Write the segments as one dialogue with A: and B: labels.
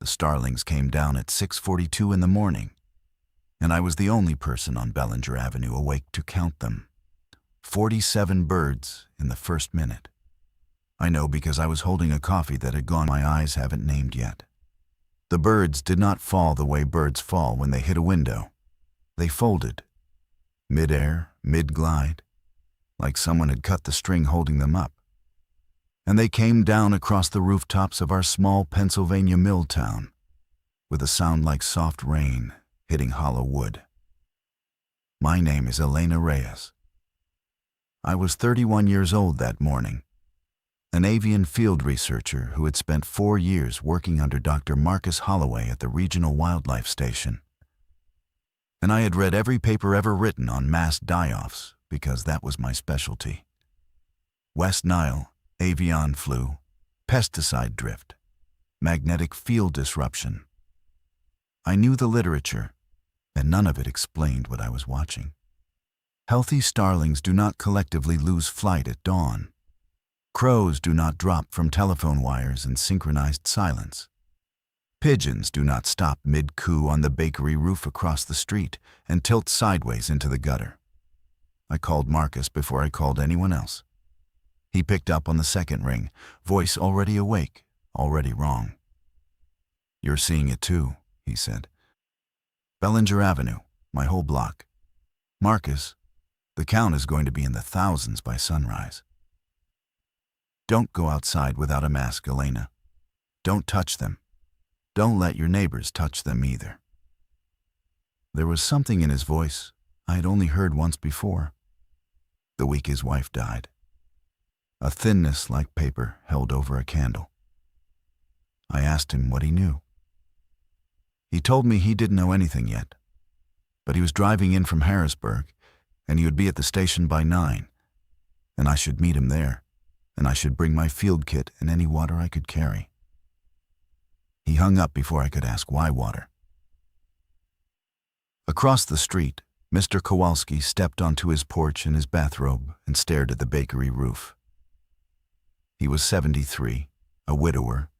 A: The starlings came down at 6:42 in the morning, and I was the only person on Bellinger Avenue awake to count them. 47 birds in the first minute. I know because I was holding a coffee that had gone my eyes haven't named yet. The birds did not fall the way birds fall when they hit a window. They folded, mid-air, mid-glide, like someone had cut the string holding them up. And they came down across the rooftops of our small Pennsylvania mill town, with a sound like soft rain hitting hollow wood. My name is Elena Reyes. I was 31 years old that morning, an avian field researcher who had spent 4 years working under Dr. Marcus Holloway at the Regional Wildlife Station. And I had read every paper ever written on mass die-offs because that was my specialty. West Nile, avian flu, pesticide drift, magnetic field disruption. I knew the literature, and none of it explained what I was watching. Healthy starlings do not collectively lose flight at dawn. Crows do not drop from telephone wires in synchronized silence. Pigeons do not stop mid-coo on the bakery roof across the street and tilt sideways into the gutter. I called Marcus before I called anyone else. He picked up on the second ring, voice already awake, already wrong. "You're seeing it too," he said. "Bellinger Avenue, my whole block. Marcus, the count is going to be in the thousands by sunrise. Don't go outside without a mask, Elena. Don't touch them. Don't let your neighbors touch them either." There was something in his voice I had only heard once before, the week his wife died. A thinness like paper held over a candle. I asked him what he knew. He told me he didn't know anything yet, but he was driving in from Harrisburg, and he would be at the station by 9, and I should meet him there, and I should bring my field kit and any water I could carry. He hung up before I could ask why water. Across the street, Mr. Kowalski stepped onto his porch in his bathrobe and stared at the bakery roof. He was 73, a widower,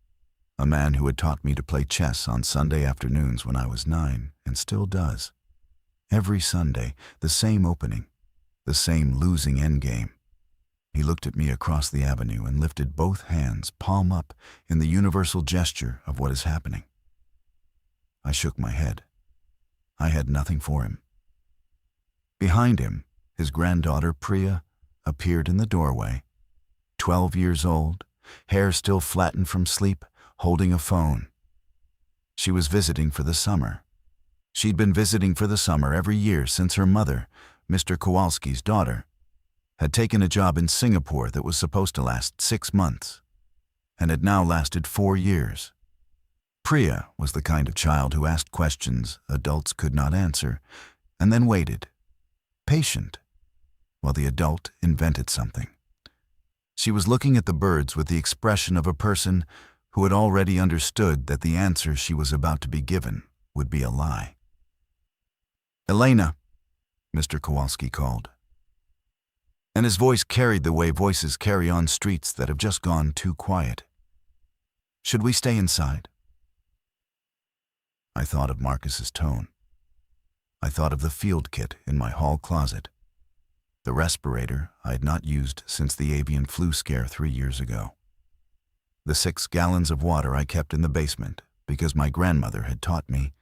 A: a man who had taught me to play chess on Sunday afternoons when I was 9, and still does. Every Sunday, the same opening, the same losing endgame. He looked at me across the avenue and lifted both hands, palm up, in the universal gesture of what is happening. I shook my head. I had nothing for him. Behind him, his granddaughter, Priya, appeared in the doorway, 12 years old, hair still flattened from sleep, holding a phone. She was visiting for the summer. She'd been visiting for the summer every year since her mother, Mr. Kowalski's daughter, had taken a job in Singapore that was supposed to last 6 months, and had now lasted 4 years. Priya was the kind of child who asked questions adults could not answer, and then waited, patient, while the adult invented something. She was looking at the birds with the expression of a person who had already understood that the answer she was about to be given would be a lie. "Elena," Mr. Kowalski called, and his voice carried the way voices carry on streets that have just gone too quiet. "Should we stay inside?" I thought of Marcus's tone. I thought of the field kit in my hall closet, the respirator I had not used since the avian flu scare 3 years ago, the 6 gallons of water I kept in the basement because my grandmother had taught me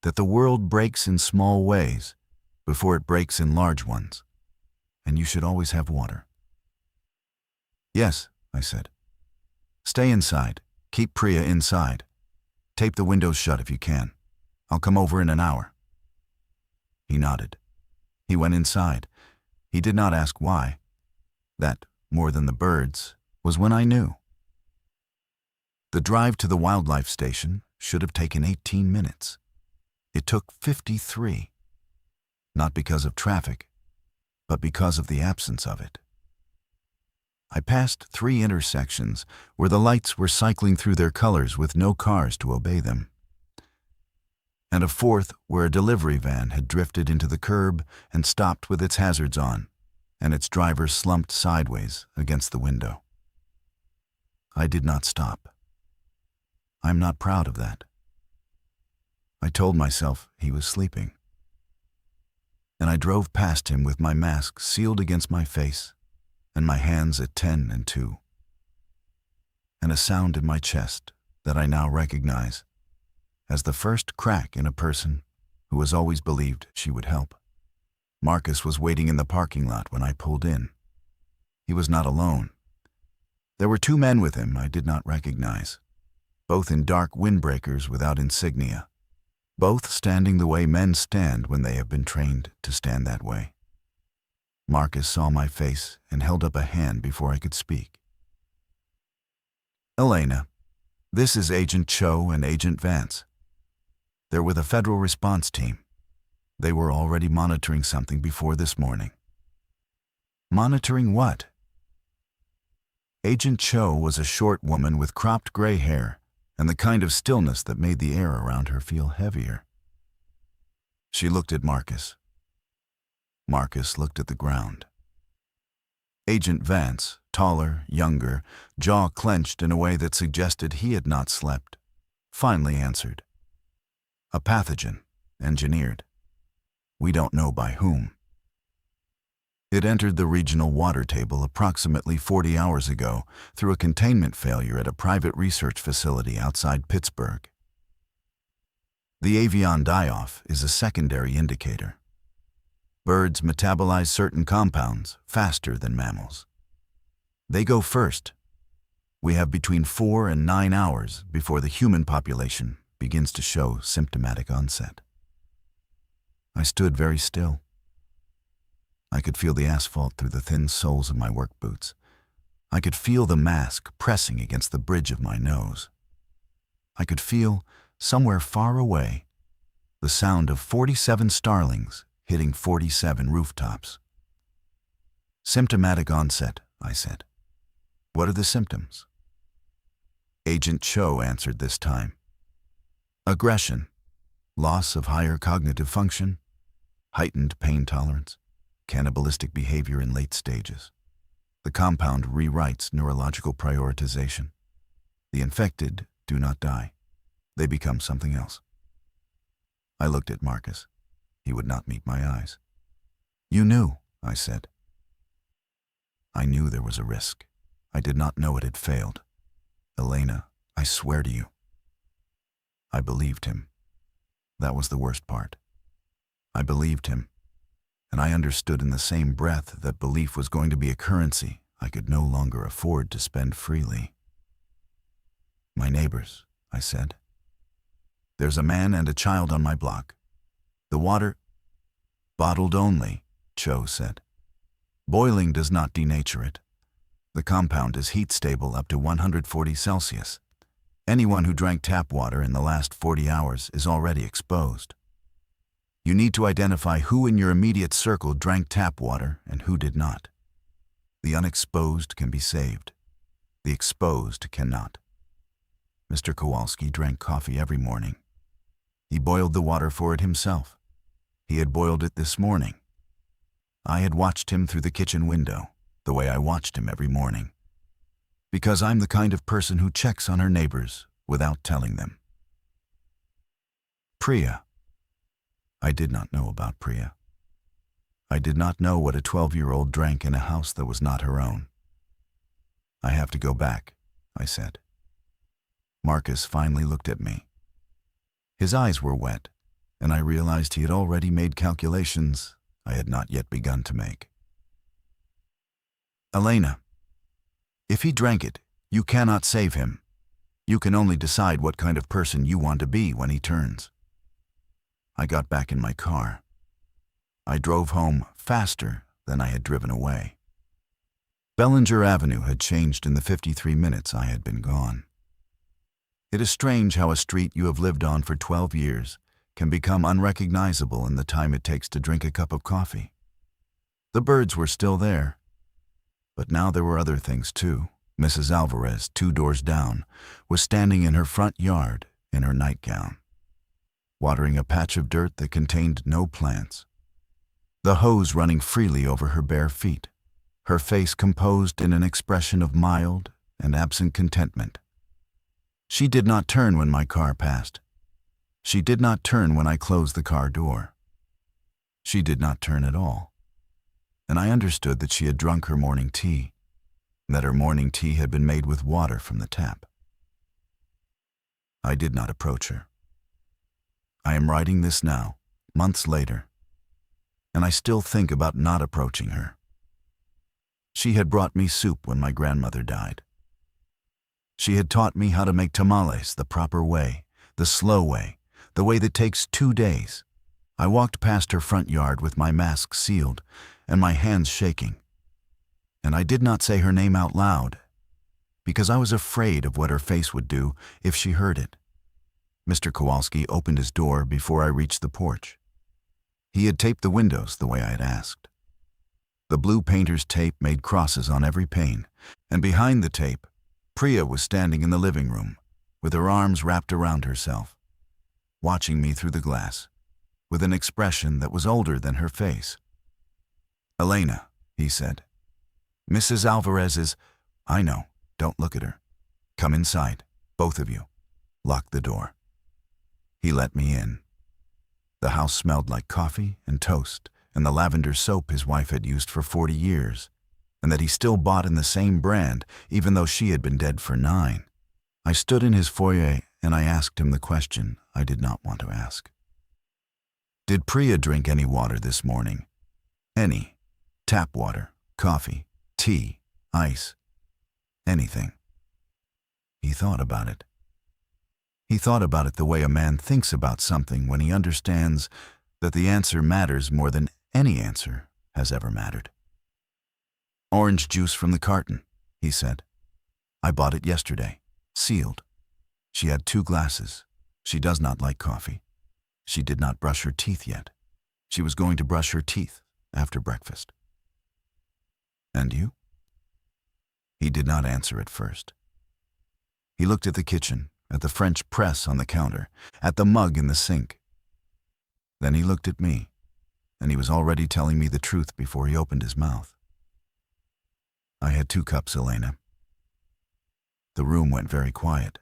A: that the world breaks in small ways before it breaks in large ones, and you should always have water. "Yes," I said. "Stay inside. Keep Priya inside. Tape the windows shut if you can. I'll come over in an hour." He nodded. He went inside. He did not ask why. That, more than the birds, was when I knew. The drive to the wildlife station should have taken 18 minutes. It took 53. Not because of traffic, but because of the absence of it. I passed 3 intersections where the lights were cycling through their colors with no cars to obey them, and a 4th where a delivery van had drifted into the curb and stopped with its hazards on, and its driver slumped sideways against the window. I did not stop. I'm not proud of that. I told myself he was sleeping. And I drove past him with my mask sealed against my face and my hands at 10 and 2. And a sound in my chest that I now recognize as the first crack in a person who has always believed she would help. Marcus was waiting in the parking lot when I pulled in. He was not alone. There were 2 men with him I did not recognize, both in dark windbreakers without insignia, both standing the way men stand when they have been trained to stand that way. Marcus saw my face and held up a hand before I could speak. "Elena, this is Agent Cho and Agent Vance. They're with a federal response team. They were already monitoring something before this morning." "Monitoring what?" Agent Cho was a short woman with cropped gray hair and the kind of stillness that made the air around her feel heavier. She looked at Marcus. Marcus looked at the ground. Agent Vance, taller, younger, jaw clenched in a way that suggested he had not slept, finally answered. "A pathogen, engineered. We don't know by whom. It entered the regional water table approximately 40 hours ago through a containment failure at a private research facility outside Pittsburgh. The avian die-off is a secondary indicator. Birds metabolize certain compounds faster than mammals. They go first. We have between 4 and 9 hours before the human population begins to show symptomatic onset." I stood very still. I could feel the asphalt through the thin soles of my work boots. I could feel the mask pressing against the bridge of my nose. I could feel, somewhere far away, the sound of 47 starlings hitting 47 rooftops. "Symptomatic onset," I said. "What are the symptoms?" Agent Cho answered this time. "Aggression, loss of higher cognitive function, heightened pain tolerance, cannibalistic behavior in late stages. The compound rewrites neurological prioritization. The infected do not die. They become something else." I looked at Marcus. He would not meet my eyes. "You knew," I said. I knew there was a risk. I did not know it had failed. "Elena, I swear to you." I believed him. That was the worst part. I believed him, and I understood in the same breath that belief was going to be a currency I could no longer afford to spend freely. "My neighbors," I said. "There's a man and a child on my block. The water—" "Bottled only," Cho said. "Boiling does not denature it. The compound is heat stable up to 140 Celsius. Anyone who drank tap water in the last 40 hours is already exposed. You need to identify who in your immediate circle drank tap water and who did not. The unexposed can be saved. The exposed cannot. Mr. Kowalski drank coffee every morning. He boiled the water for it himself. He had boiled it this morning. I had watched him through the kitchen window, the way I watched him every morning. Because I'm the kind of person who checks on her neighbors without telling them." Priya. I did not know about Priya. I did not know what a 12-year-old drank in a house that was not her own. "I have to go back," I said. Marcus finally looked at me. His eyes were wet, and I realized he had already made calculations I had not yet begun to make. "Elena, if he drank it, you cannot save him. You can only decide what kind of person you want to be when he turns." I got back in my car. I drove home faster than I had driven away. Bellinger Avenue had changed in the 53 minutes I had been gone. It is strange how a street you have lived on for 12 years can become unrecognizable in the time it takes to drink a cup of coffee. The birds were still there, but now there were other things too. Mrs. Alvarez, 2 doors down, was standing in her front yard in her nightgown, watering a patch of dirt that contained no plants, the hose running freely over her bare feet, her face composed in an expression of mild and absent contentment. She did not turn when my car passed. She did not turn when I closed the car door. She did not turn at all, and I understood that she had drunk her morning tea, and that her morning tea had been made with water from the tap. I did not approach her. I am writing this now, months later, and I still think about not approaching her. She had brought me soup when my grandmother died. She had taught me how to make tamales the proper way, the slow way, the way that takes 2 days. I walked past her front yard with my mask sealed and my hands shaking. And I did not say her name out loud, because I was afraid of what her face would do if she heard it. Mr. Kowalski opened his door before I reached the porch. He had taped the windows the way I had asked. The blue painter's tape made crosses on every pane, and behind the tape, Priya was standing in the living room, with her arms wrapped around herself, watching me through the glass, with an expression that was older than her face. "Elena," he said, "Mrs. Alvarez is—" "I know. Don't look at her. Come inside, both of you. Lock the door." He let me in. The house smelled like coffee and toast and the lavender soap his wife had used for 40 years, and that he still bought in the same brand even though she had been dead for 9. I stood in his foyer and I asked him the question I did not want to ask. "Did Priya drink any water this morning? Any? Tap water, coffee, tea, ice, anything?" He thought about it. He thought about it the way a man thinks about something when he understands that the answer matters more than any answer has ever mattered. "Orange juice from the carton," he said. "I bought it yesterday, sealed. She had 2 glasses. She does not like coffee. She did not brush her teeth yet. She was going to brush her teeth after breakfast." "And you?" He did not answer at first. He looked at the kitchen, at the French press on the counter, at the mug in the sink. Then he looked at me, and he was already telling me the truth before he opened his mouth. "I had 2 cups, Elena." The room went very quiet.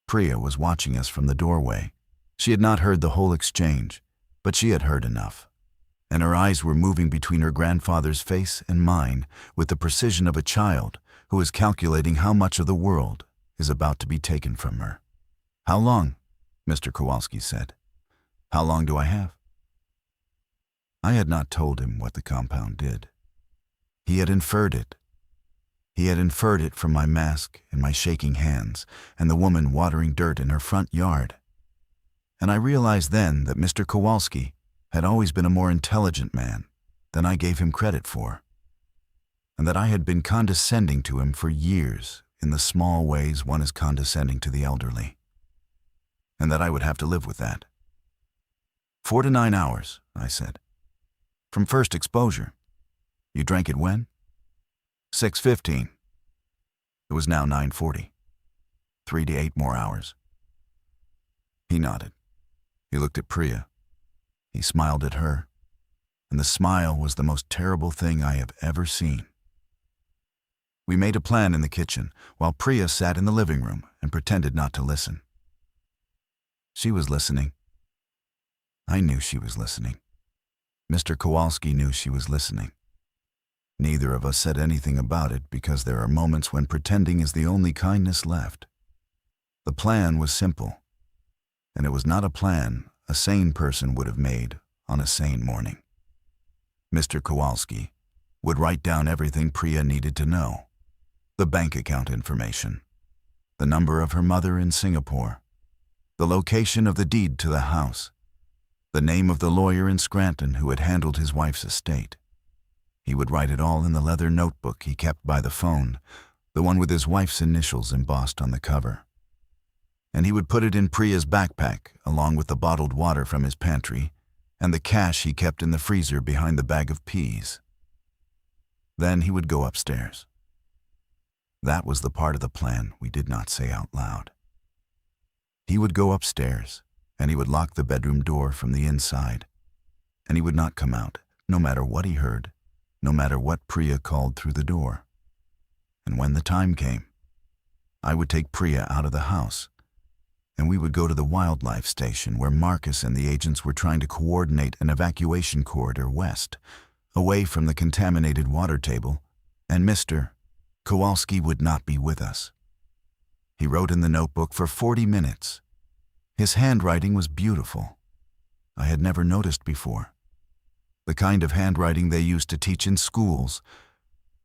A: Priya was watching us from the doorway. She had not heard the whole exchange, but she had heard enough, and her eyes were moving between her grandfather's face and mine with the precision of a child who is calculating how much of the world is about to be taken from her. "How long?" Mr. Kowalski said. "How long do I have?" I had not told him what the compound did. He had inferred it. He had inferred it from my mask and my shaking hands and the woman watering dirt in her front yard. And I realized then that Mr. Kowalski had always been a more intelligent man than I gave him credit for, and that I had been condescending to him for years in the small ways one is condescending to the elderly, and that I would have to live with that. 4 to 9 hours, I said. "From first exposure. You drank it when?" 6:15. It was now 9:40. 3 to 8 more hours. He nodded. He looked at Priya. He smiled at her, and the smile was the most terrible thing I have ever seen. We made a plan in the kitchen, while Priya sat in the living room and pretended not to listen. She was listening. I knew she was listening. Mr. Kowalski knew she was listening. Neither of us said anything about it because there are moments when pretending is the only kindness left. The plan was simple, and it was not a plan a sane person would have made on a sane morning. Mr. Kowalski would write down everything Priya needed to know: the bank account information, the number of her mother in Singapore, the location of the deed to the house, the name of the lawyer in Scranton who had handled his wife's estate. He would write it all in the leather notebook he kept by the phone, the one with his wife's initials embossed on the cover. And he would put it in Priya's backpack, along with the bottled water from his pantry and the cash he kept in the freezer behind the bag of peas. Then he would go upstairs. That was the part of the plan we did not say out loud. He would go upstairs, and he would lock the bedroom door from the inside, and he would not come out, no matter what he heard, no matter what Priya called through the door. And when the time came, I would take Priya out of the house, and we would go to the wildlife station where Marcus and the agents were trying to coordinate an evacuation corridor west, away from the contaminated water table, and Mr. Kowalski would not be with us. He wrote in the notebook for 40 minutes. His handwriting was beautiful. I had never noticed before. The kind of handwriting they used to teach in schools,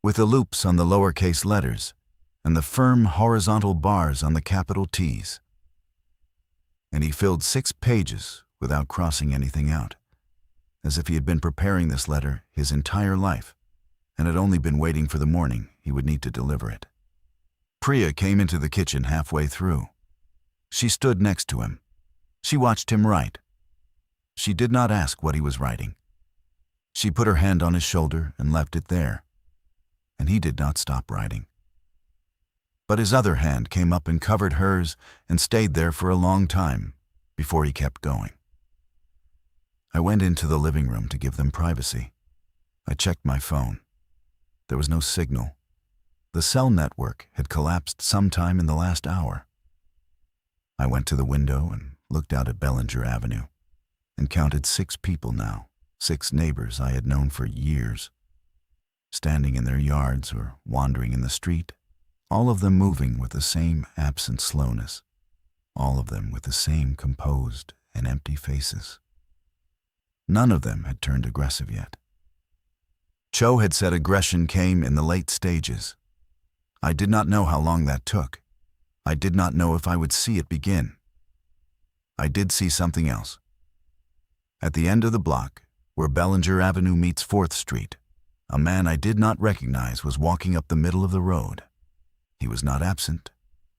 A: with the loops on the lowercase letters and the firm horizontal bars on the capital T's. And he filled 6 pages without crossing anything out, as if he had been preparing this letter his entire life and had only been waiting for the morning he would need to deliver it. Priya came into the kitchen halfway through. She stood next to him. She watched him write. She did not ask what he was writing. She put her hand on his shoulder and left it there, and he did not stop writing. But his other hand came up and covered hers and stayed there for a long time before he kept going. I went into the living room to give them privacy. I checked my phone. There was no signal. The cell network had collapsed sometime in the last hour. I went to the window and looked out at Bellinger Avenue and counted 6 people now, 6 neighbors I had known for years, standing in their yards or wandering in the street, all of them moving with the same absent slowness, all of them with the same composed and empty faces. None of them had turned aggressive yet. Cho had said aggression came in the late stages. I did not know how long that took. I did not know if I would see it begin. I did see something else. At the end of the block, where Bellinger Avenue meets 4th Street, a man I did not recognize was walking up the middle of the road. He was not absent.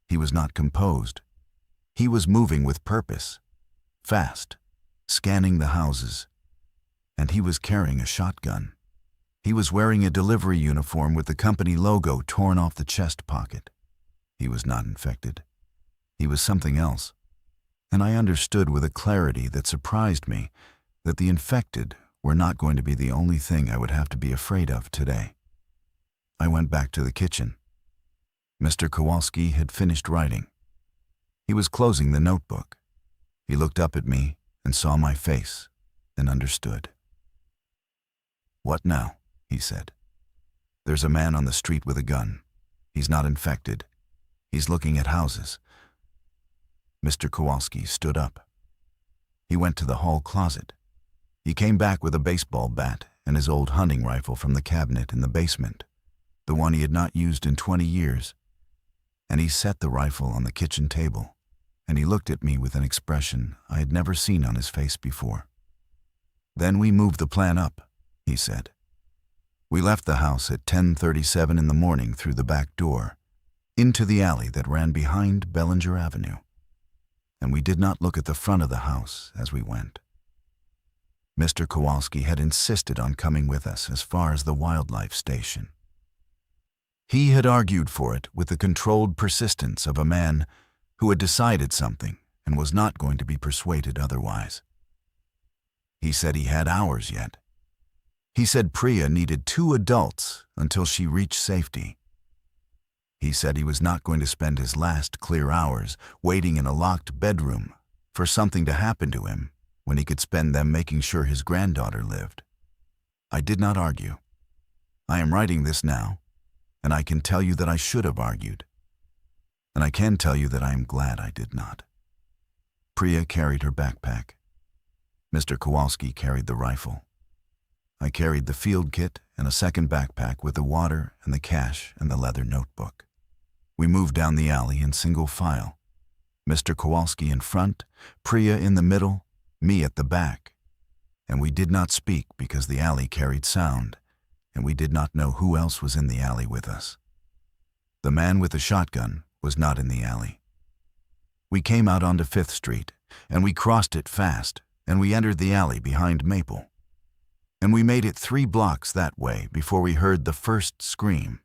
A: He was not composed. He was moving with purpose, fast, scanning the houses, and he was carrying a shotgun. He was wearing a delivery uniform with the company logo torn off the chest pocket. He was not infected. He was something else, and I understood with a clarity that surprised me that the infected were not going to be the only thing I would have to be afraid of today. I went back to the kitchen. Mr. Kowalski had finished writing. He was closing the notebook. He looked up at me and saw my face and understood. "What now?" he said. "There's a man on the street with a gun. He's not infected. He's looking at houses." Mr. Kowalski stood up. He went to the hall closet. He came back with a baseball bat and his old hunting rifle from the cabinet in the basement, the one he had not used in 20 years, and he set the rifle on the kitchen table, and he looked at me with an expression I had never seen on his face before. "Then we moved the plan up," he said. "We left the house at 10:37 in the morning through the back door, into the alley that ran behind Bellinger Avenue, and we did not look at the front of the house as we went. Mr. Kowalski had insisted on coming with us as far as the wildlife station. He had argued for it with the controlled persistence of a man who had decided something and was not going to be persuaded otherwise. He said he had hours yet. He said Priya needed 2 adults until she reached safety. He said he was not going to spend his last clear hours waiting in a locked bedroom for something to happen to him when he could spend them making sure his granddaughter lived. I did not argue. I am writing this now, and I can tell you that I should have argued. And I can tell you that I am glad I did not. Priya carried her backpack. Mr. Kowalski carried the rifle. I carried the field kit and a second backpack with the water and the cash and the leather notebook. We moved down the alley in single file. Mr. Kowalski in front, Priya in the middle, me at the back. And we did not speak because the alley carried sound, and we did not know who else was in the alley with us. The man with the shotgun was not in the alley. We came out onto 5th Street, and we crossed it fast, and we entered the alley behind Maple. And we made it 3 blocks that way before we heard the first scream.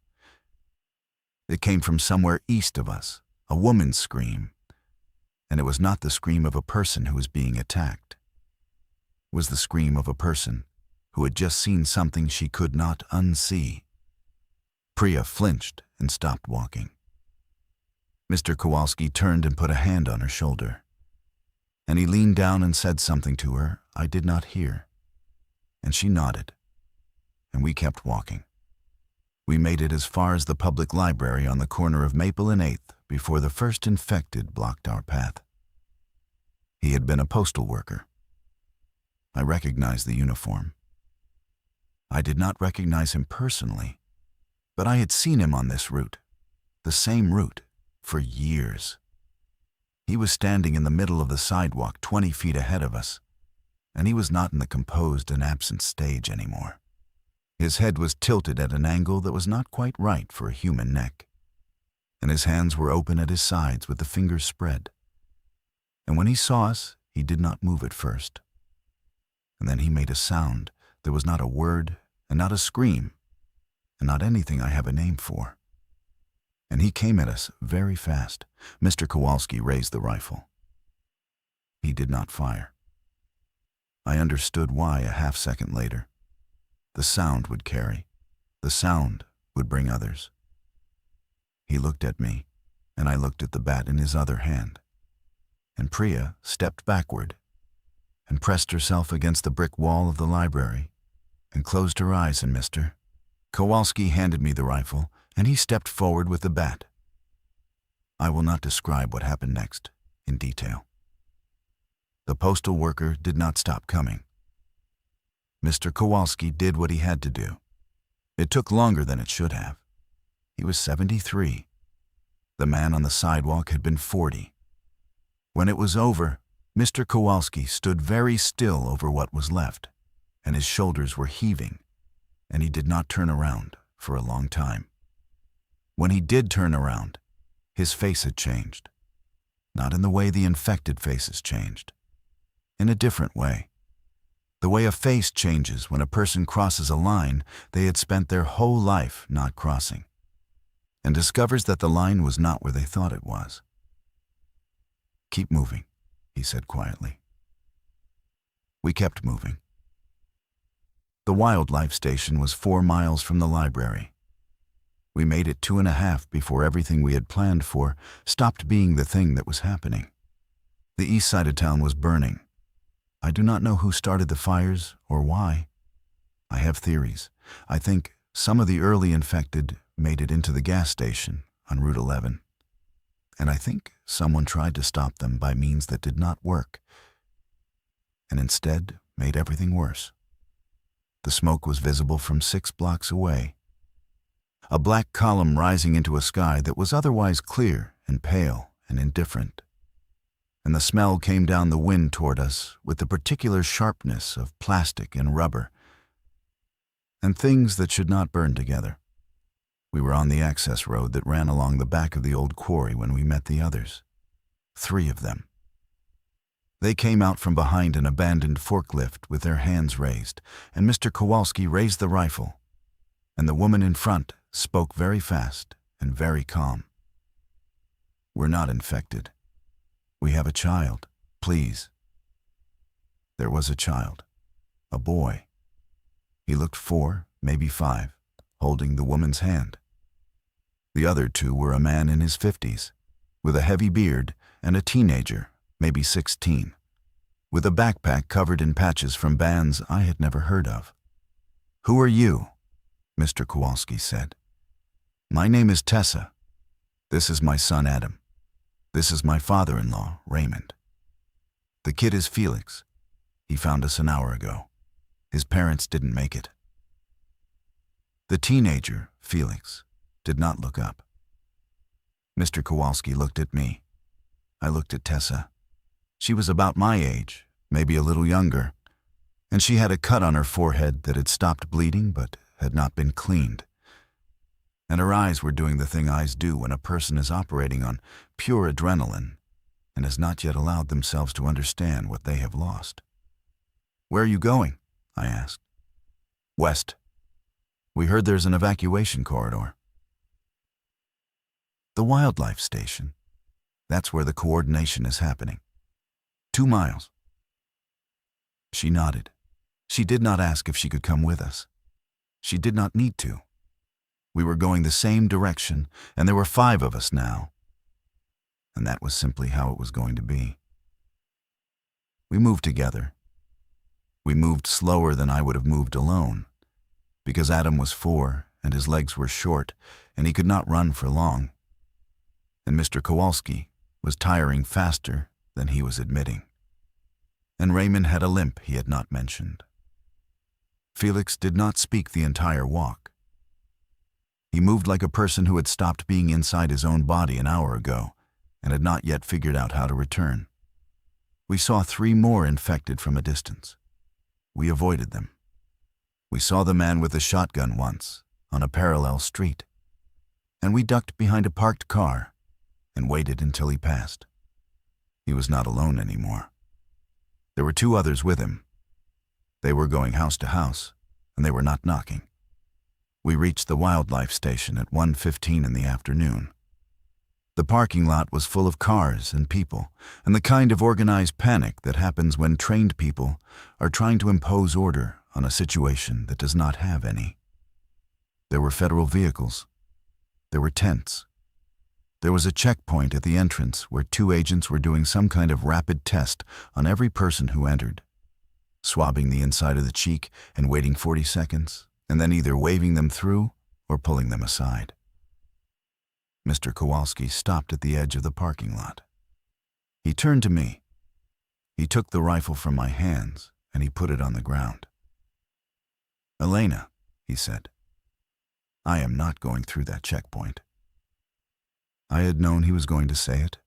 A: It came from somewhere east of us, a woman's scream, and it was not the scream of a person who was being attacked. It was the scream of a person who had just seen something she could not unsee. Priya flinched and stopped walking. Mr. Kowalski turned and put a hand on her shoulder, and he leaned down and said something to her I did not hear, and she nodded, and we kept walking. We made it as far as the public library on the corner of Maple and 8th before the first infected blocked our path. He had been a postal worker. I recognized the uniform. I did not recognize him personally, but I had seen him on this route, the same route, for years. He was standing in the middle of the sidewalk 20 feet ahead of us, and he was not in the composed and absent stage anymore. His head was tilted at an angle that was not quite right for a human neck, and his hands were open at his sides with the fingers spread. And when he saw us, he did not move at first. And then he made a sound. There was not a word, and not a scream, and not anything I have a name for. And he came at us very fast. Mr. Kowalski raised the rifle. He did not fire. I understood why a half-second later. The sound would carry. The sound would bring others. He looked at me, and I looked at the bat in his other hand. And Priya stepped backward and pressed herself against the brick wall of the library and closed her eyes, and Mr. Kowalski handed me the rifle, and he stepped forward with the bat. I will not describe what happened next in detail. The postal worker did not stop coming. Mr. Kowalski did what he had to do. It took longer than it should have. He was 73. The man on the sidewalk had been 40. When it was over, Mr. Kowalski stood very still over what was left, and his shoulders were heaving, and he did not turn around for a long time. When he did turn around, his face had changed. Not in the way the infected faces changed. In a different way. The way a face changes when a person crosses a line they had spent their whole life not crossing, and discovers that the line was not where they thought it was. "Keep moving," he said quietly. We kept moving. The wildlife station was 4 miles from the library. We made it 2.5 before everything we had planned for stopped being the thing that was happening. The east side of town was burning. I do not know who started the fires or why. I have theories. I think some of the early infected made it into the gas station on Route 11. And I think someone tried to stop them by means that did not work, and instead made everything worse. The smoke was visible from 6 blocks away. A black column rising into a sky that was otherwise clear and pale and indifferent. And the smell came down the wind toward us with the particular sharpness of plastic and rubber, and things that should not burn together. We were on the access road that ran along the back of the old quarry when we met the others. 3 of them. They came out from behind an abandoned forklift with their hands raised, and Mr. Kowalski raised the rifle, and the woman in front spoke very fast and very calm. "We're not infected. We have a child, please." There was a child, a boy. He looked 4, maybe 5, holding the woman's hand. The other 2 were a man in his 50s, with a heavy beard, and a teenager, maybe 16, with a backpack covered in patches from bands I had never heard of. "Who are you?" Mr. Kowalski said. "My name is Tessa. This is my son Adam. This is my father-in-law, Raymond. The kid is Felix. He found us an hour ago. His parents didn't make it." The teenager, Felix, did not look up. Mr. Kowalski looked at me. I looked at Tessa. She was about my age, maybe a little younger, and she had a cut on her forehead that had stopped bleeding but had not been cleaned. And her eyes were doing the thing eyes do when a person is operating on pure adrenaline and has not yet allowed themselves to understand what they have lost. "Where are you going?" I asked. "West. We heard there's an evacuation corridor." "The wildlife station. That's where the coordination is happening. 2 miles. She nodded. She did not ask if she could come with us. She did not need to. We were going the same direction, and there were 5 of us now. and that was simply how it was going to be. We moved together. We moved slower than I would have moved alone, because Adam was 4 and his legs were short and he could not run for long. And Mr. Kowalski was tiring faster than he was admitting. And Raymond had a limp he had not mentioned. Felix did not speak the entire walk. He moved like a person who had stopped being inside his own body an hour ago and had not yet figured out how to return. We saw 3 more infected from a distance. We avoided them. We saw the man with the shotgun once, on a parallel street, and we ducked behind a parked car and waited until he passed. He was not alone anymore. There were 2 others with him. They were going house to house, and they were not knocking. We reached the wildlife station at 1:15 in the afternoon. The parking lot was full of cars and people, and the kind of organized panic that happens when trained people are trying to impose order on a situation that does not have any. There were federal vehicles. There were tents. There was a checkpoint at the entrance where 2 agents were doing some kind of rapid test on every person who entered, swabbing the inside of the cheek and waiting 40 seconds, and then either waving them through or pulling them aside. Mr. Kowalski stopped at the edge of the parking lot. He turned to me. He took the rifle from my hands and he put it on the ground. "Elena," he said, "I am not going through that checkpoint." I had known he was going to say it.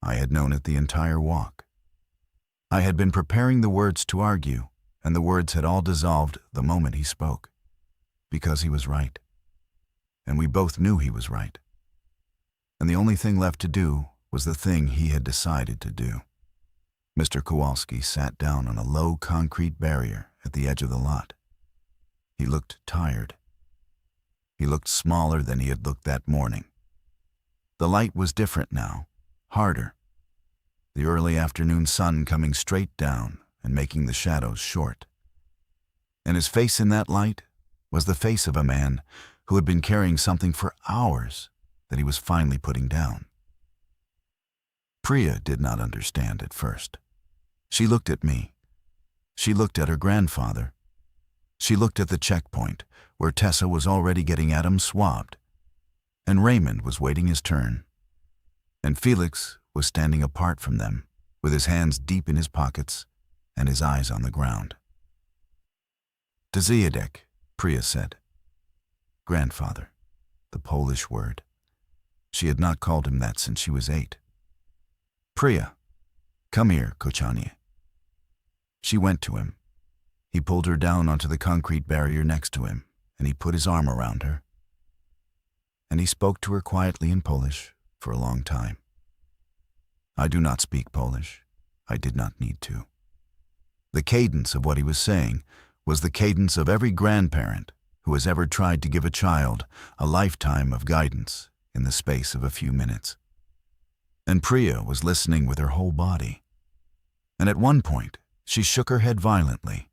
A: I had known it the entire walk. I had been preparing the words to argue, and the words had all dissolved the moment he spoke, because he was right. And we both knew he was right. And the only thing left to do was the thing he had decided to do. Mr. Kowalski sat down on a low concrete barrier at the edge of the lot. He looked tired. He looked smaller than he had looked that morning. The light was different now, harder. The early afternoon sun coming straight down and making the shadows short. And his face in that light was the face of a man who had been carrying something for hours that he was finally putting down. Priya did not understand at first. She looked at me. She looked at her grandfather. She looked at the checkpoint where Tessa was already getting Adam swabbed, and Raymond was waiting his turn, and Felix was standing apart from them with his hands deep in his pockets and his eyes on the ground. "Dziadek," Priya said. Grandfather, the Polish word. She had not called him that since she was 8. "Priya, come here, Kochanie." She went to him. He pulled her down onto the concrete barrier next to him, and he put his arm around her. And he spoke to her quietly in Polish for a long time. I do not speak Polish. I did not need to. The cadence of what he was saying was the cadence of every grandparent who has ever tried to give a child a lifetime of guidance in the space of a few minutes. And Priya was listening with her whole body. And at one point, she shook her head violently.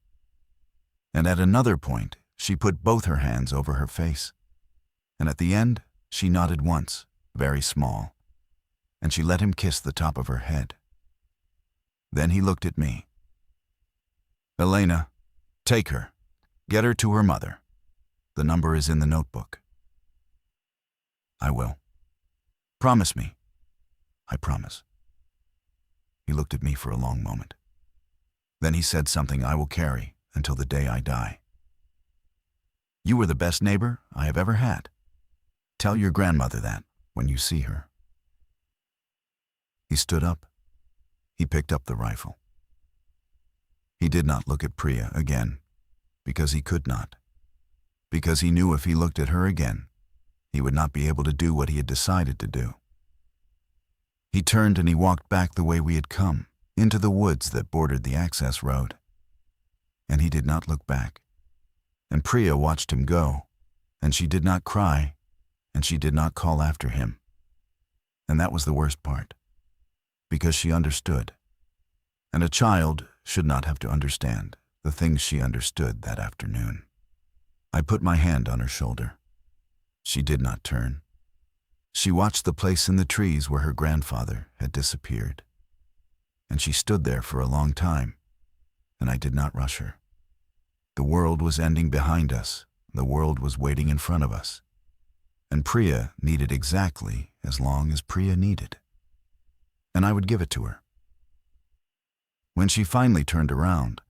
A: And at another point, she put both her hands over her face. And at the end, she nodded once, very small, and she let him kiss the top of her head. Then he looked at me. "Elena, take her. Get her to her mother. The number is in the notebook." "I will." "Promise me." "I promise." He looked at me for a long moment. Then he said something I will carry until the day I die. "You were the best neighbor I have ever had. Tell your grandmother that when you see her." He stood up. He picked up the rifle. He did not look at Priya again, because he could not. Because he knew if he looked at her again, he would not be able to do what he had decided to do. He turned and he walked back the way we had come, into the woods that bordered the access road. And he did not look back. And Priya watched him go, and she did not cry, and she did not call after him. And that was the worst part, because she understood. And a child should not have to understand the things she understood that afternoon. I put my hand on her shoulder. She did not turn. She watched the place in the trees where her grandfather had disappeared. And she stood there for a long time, and I did not rush her. The world was ending behind us. The world was waiting in front of us. And Priya needed exactly as long as Priya needed. And I would give it to her. When she finally turned around,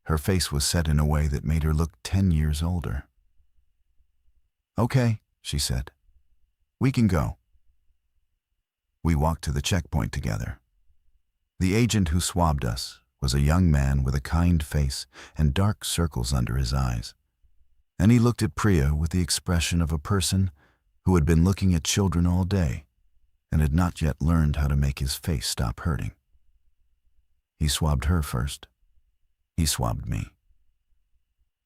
A: her face was set in a way that made her look 10 years older. "Okay," she said. "We can go." We walked to the checkpoint together. The agent who swabbed us was a young man with a kind face and dark circles under his eyes. And he looked at Priya with the expression of a person who had been looking at children all day and had not yet learned how to make his face stop hurting. He swabbed her first. He swabbed me.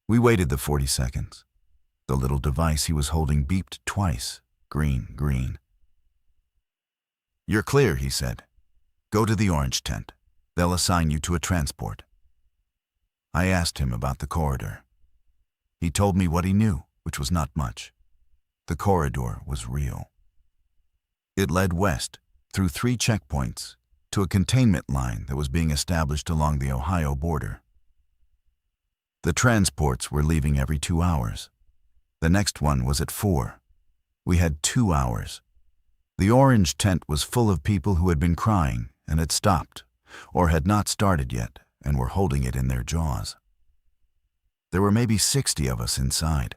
A: We waited the 40 seconds. The little device he was holding beeped twice. Green, green. "You're clear," he said. "Go to the orange tent. They'll assign you to a transport." I asked him about the corridor. He told me what he knew, which was not much. The corridor was real. It led west, through 3 checkpoints, to a containment line that was being established along the Ohio border. The transports were leaving every 2 hours. The next one was at 4. We had 2 hours. The orange tent was full of people who had been crying and had stopped, or had not started yet, and were holding it in their jaws. There were maybe 60 of us inside.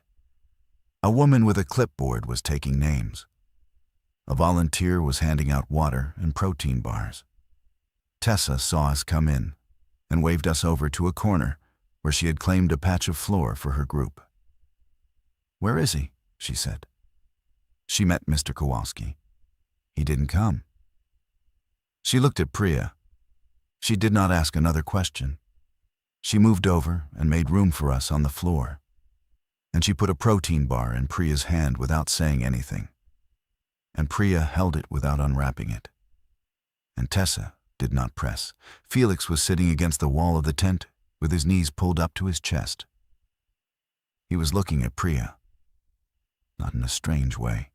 A: A woman with a clipboard was taking names. A volunteer was handing out water and protein bars. Tessa saw us come in and waved us over to a corner where she had claimed a patch of floor for her group. "Where is he?" she said. She met Mr. Kowalski. He didn't come. She looked at Priya. She did not ask another question. She moved over and made room for us on the floor. And she put a protein bar in Priya's hand without saying anything. And Priya held it without unwrapping it. And Tessa did not press. Felix was sitting against the wall of the tent with his knees pulled up to his chest. He was looking at Priya. Not in a strange way.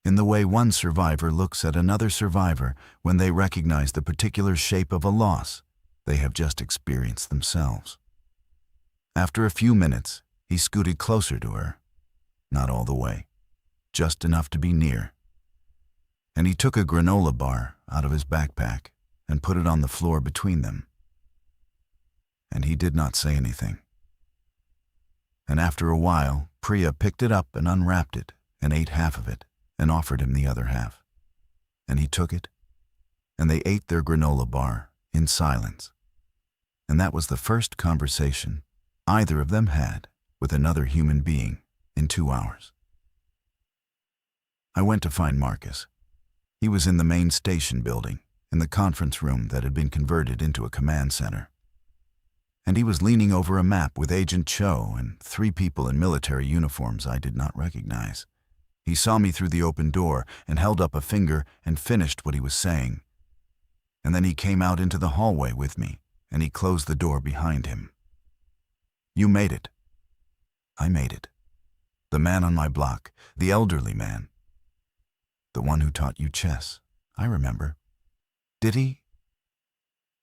A: In the way one survivor looks at another survivor when they recognize the particular shape of a loss they have just experienced themselves. After a few minutes, he scooted closer to her. Not all the way, just enough to be near. And he took a granola bar out of his backpack and put it on the floor between them. And he did not say anything. And after a while, Priya picked it up and unwrapped it and ate half of it and offered him the other half. And he took it, and they ate their granola bar in silence. And that was the first conversation either of them had with another human being in 2 hours. I went to find Marcus. He was in the main station building, in the conference room that had been converted into a command center. And he was leaning over a map with Agent Cho and 3 people in military uniforms I did not recognize. He saw me through the open door and held up a finger and finished what he was saying. And then he came out into the hallway with me, and he closed the door behind him. "You made it." I made it. The man on my block, the elderly man. The one who taught you chess. I remember. Did he?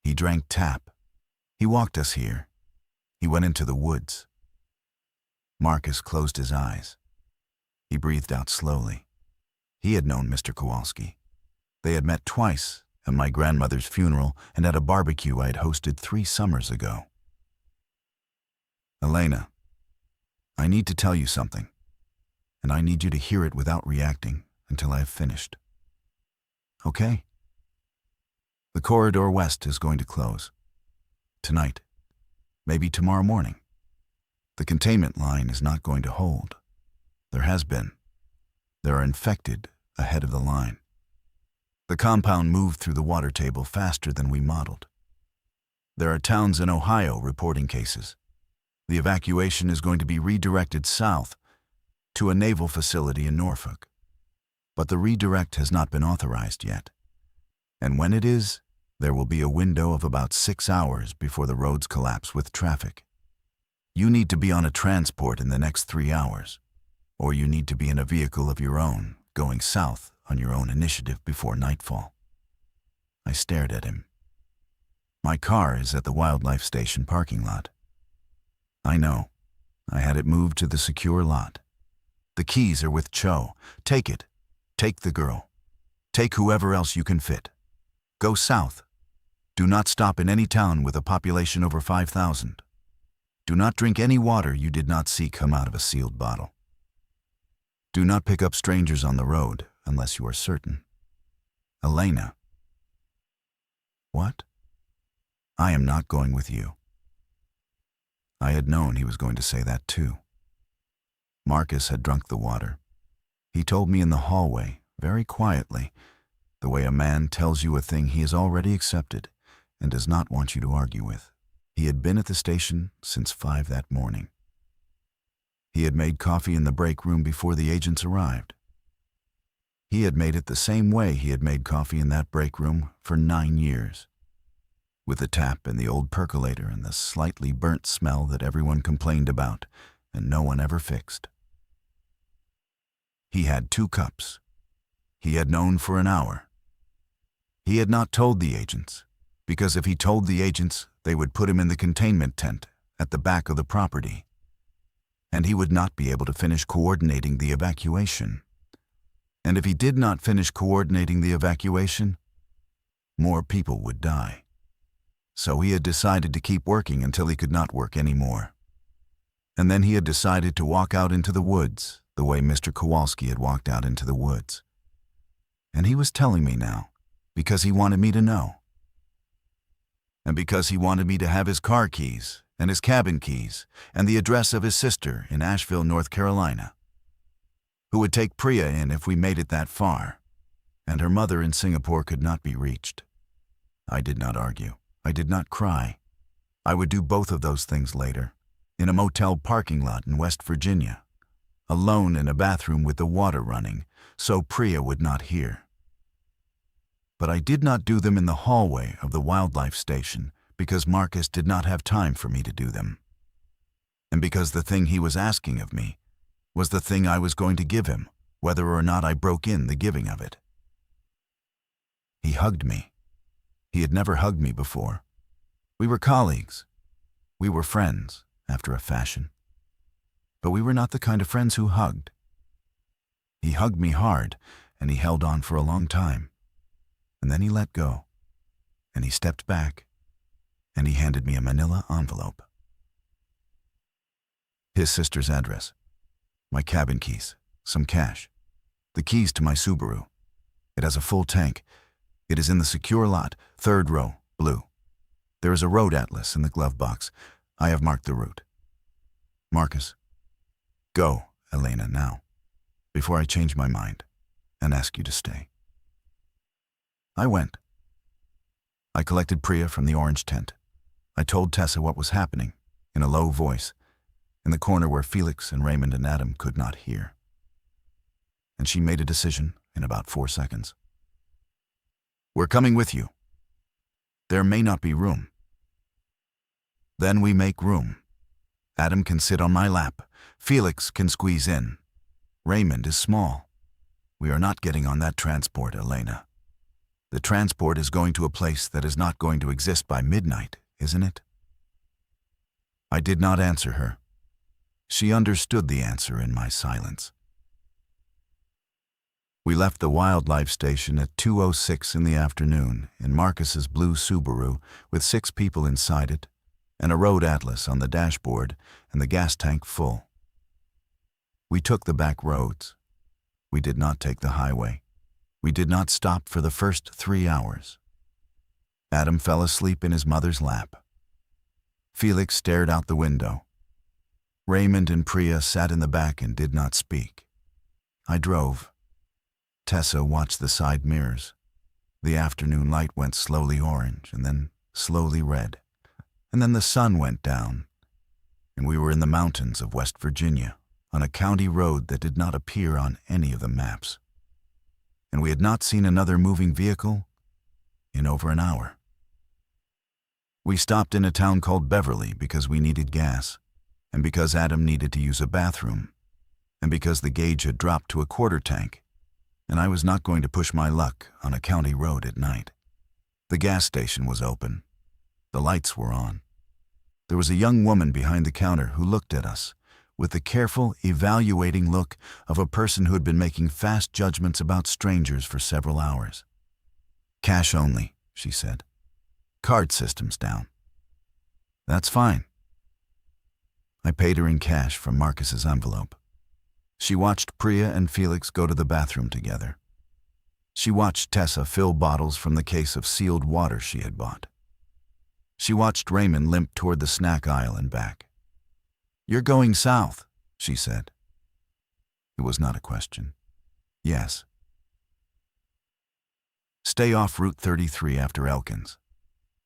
A: He drank tap. He walked us here. He went into the woods. Marcus closed his eyes. He breathed out slowly. He had known Mr. Kowalski. They had met twice, at my grandmother's funeral and at a barbecue I had hosted 3 summers ago. "Elena, I need to tell you something, and I need you to hear it without reacting until I have finished. Okay? The corridor west is going to close. Tonight. Maybe tomorrow morning. The containment line is not going to hold. There has been. There are infected ahead of the line. The compound moved through the water table faster than we modeled. There are towns in Ohio reporting cases. The evacuation is going to be redirected south to a naval facility in Norfolk. But the redirect has not been authorized yet. And when it is, there will be a window of about 6 hours before the roads collapse with traffic. You need to be on a transport in the next 3 hours, or you need to be in a vehicle of your own going south on your own initiative before nightfall. I stared at him. My car is at the wildlife station parking lot. I know. I had it moved to the secure lot. The keys are with Cho. Take it. Take the girl. Take whoever else you can fit. Go south. Do not stop in any town with a population over 5,000. Do not drink any water you did not see come out of a sealed bottle. Do not pick up strangers on the road unless you are certain. Elena. What? I am not going with you. I had known he was going to say that too. Marcus had drunk the water. He told me in the hallway, very quietly, the way a man tells you a thing he has already accepted and does not want you to argue with. He had been at the station since 5 that morning. He had made coffee in the break room before the agents arrived. He had made it the same way he had made coffee in that break room for 9 years, with the tap and the old percolator and the slightly burnt smell that everyone complained about and no one ever fixed. He had 2 cups. He had known for an hour. He had not told the agents, because if he told the agents, they would put him in the containment tent at the back of the property, and he would not be able to finish coordinating the evacuation. And if he did not finish coordinating the evacuation, more people would die. So he had decided to keep working until he could not work anymore. And then he had decided to walk out into the woods the way Mr. Kowalski had walked out into the woods. And he was telling me now, because he wanted me to know. And because he wanted me to have his car keys and his cabin keys and the address of his sister in Asheville, North Carolina, who would take Priya in if we made it that far, and her mother in Singapore could not be reached. I did not argue. I did not cry. I would do both of those things later, in a motel parking lot in West Virginia, alone in a bathroom with the water running, so Priya would not hear. But I did not do them in the hallway of the wildlife station because Marcus did not have time for me to do them, and because the thing he was asking of me was the thing I was going to give him, whether or not I broke in the giving of it. He hugged me. He had never hugged me before. We were colleagues. We were friends, after a fashion. But we were not the kind of friends who hugged. He hugged me hard, and he held on for a long time. And then he let go, and he stepped back, and he handed me a manila envelope. His sister's address, my cabin keys, some cash, the keys to my Subaru. It has a full tank. It is in the secure lot, 3rd row, blue. There is a road atlas in the glove box. I have marked the route. Marcus, go, Elena, now, before I change my mind and ask you to stay. I went. I collected Priya from the orange tent. I told Tessa what was happening, in a low voice, in the corner where Felix and Raymond and Adam could not hear. And she made a decision in about 4 seconds. We're coming with you. There may not be room. Then we make room. Adam can sit on my lap. Felix can squeeze in. Raymond is small. We are not getting on that transport, Elena. The transport is going to a place that is not going to exist by midnight, isn't it? I did not answer her. She understood the answer in my silence. We left the wildlife station at 2:06 in the afternoon in Marcus's blue Subaru with 6 people inside it and a road atlas on the dashboard and the gas tank full. We took the back roads. We did not take the highway. We did not stop for the first 3 hours. Adam fell asleep in his mother's lap. Felix stared out the window. Raymond and Priya sat in the back and did not speak. I drove. Tessa watched the side mirrors. The afternoon light went slowly orange and then slowly red. And then the sun went down, and we were in the mountains of West Virginia on a county road that did not appear on any of the maps. And we had not seen another moving vehicle in over an hour. We stopped in a town called Beverly because we needed gas, and because Adam needed to use a bathroom, and because the gauge had dropped to a quarter tank, and I was not going to push my luck on a county road at night. The gas station was open. The lights were on. There was a young woman behind the counter who looked at us with the careful, evaluating look of a person who had been making fast judgments about strangers for several hours. "Cash only," she said. "Card system's down." "That's fine." I paid her in cash from Marcus's envelope. She watched Priya and Felix go to the bathroom together. She watched Tessa fill bottles from the case of sealed water she had bought. She watched Raymond limp toward the snack aisle and back. "You're going south," she said. It was not a question. Yes. Stay off Route 33 after Elkins.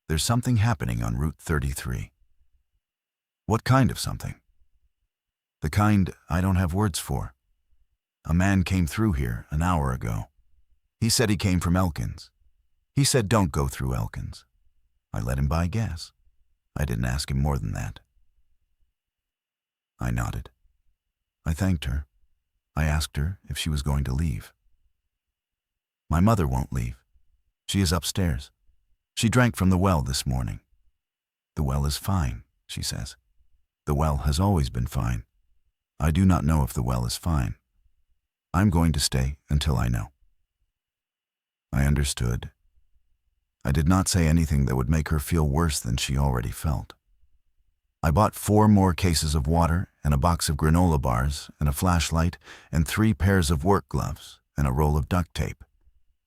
A: There's something happening on Route 33. What kind of something? The kind I don't have words for. A man came through here an hour ago. He said he came from Elkins. He said don't go through Elkins. I let him buy gas. I didn't ask him more than that. I nodded. I thanked her. I asked her if she was going to leave. My mother won't leave. She is upstairs. She drank from the well this morning. The well is fine, she says. The well has always been fine. I do not know if the well is fine. I'm going to stay until I know. I understood. I did not say anything that would make her feel worse than she already felt. I bought 4 more cases of water and a box of granola bars and a flashlight and 3 pairs of work gloves and a roll of duct tape.